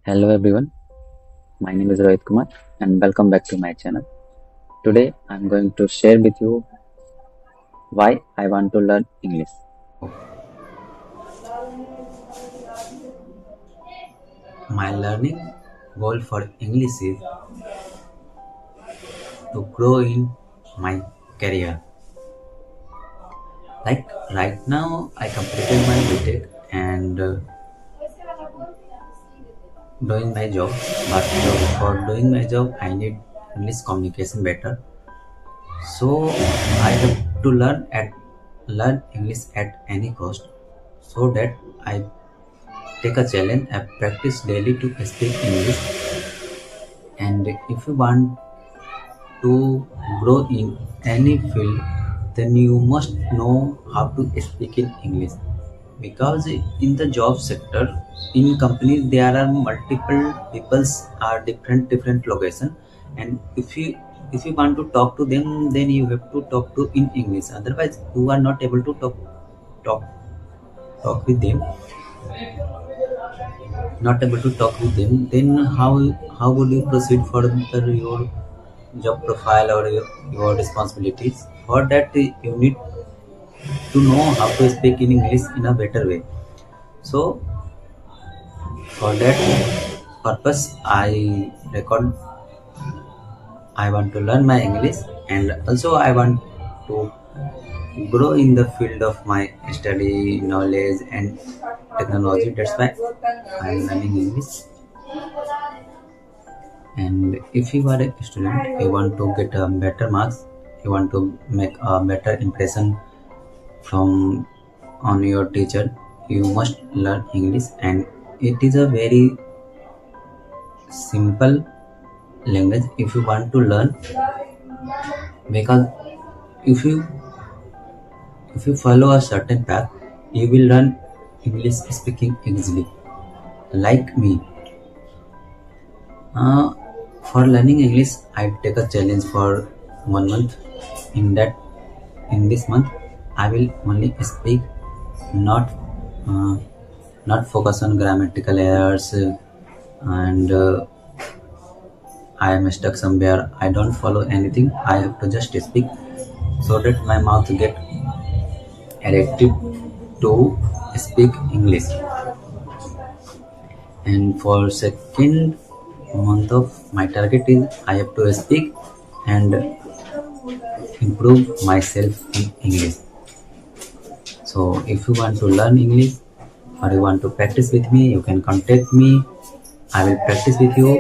Hello everyone, my name is Rohit Kumar and welcome back to my channel. Today I'm going to share with you why I want to learn English. My learning goal for English is to grow in my career. Like right now, I completed my BTech and doing my job. But for doing my job, I need English communication better. So I have to learn English at any cost, so that I take a challenge. I practice daily to speak English. And if you want to grow in any field, then you must know how to speak in English. Because in the job sector, in companies, there are multiple peoples are different location, and if you want to talk to them, then you have to talk to in English. Otherwise, you are not able to talk talk with them. Not able to talk with them. Then how would you proceed further your job profile or your responsibilities? For that, you need to know how to speak in English in a better way. So for that purpose, I want to learn my English, and also I want to grow in the field of my study, knowledge, and technology. That's why I'm learning English. And if you are a student, you want to get a better marks, you want to make a better impression from on your teacher, you must learn English. And it is a very simple language if you want to learn, because if you if you follow a certain path, you will learn English speaking easily. Like me, uh, for learning English, I take a challenge for 1 month. In this month, I will only speak, not uh, not focus on grammatical errors, and I am stuck somewhere. I don't follow anything. I have to just speak, so that my mouth get addicted to speak English. And for second month of my target is I have to speak and improve myself in English. So if you want to learn English or you want to practice with me, you can contact me. I will practice with you.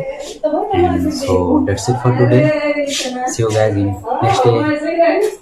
And so that's it for today. See you guys in next day.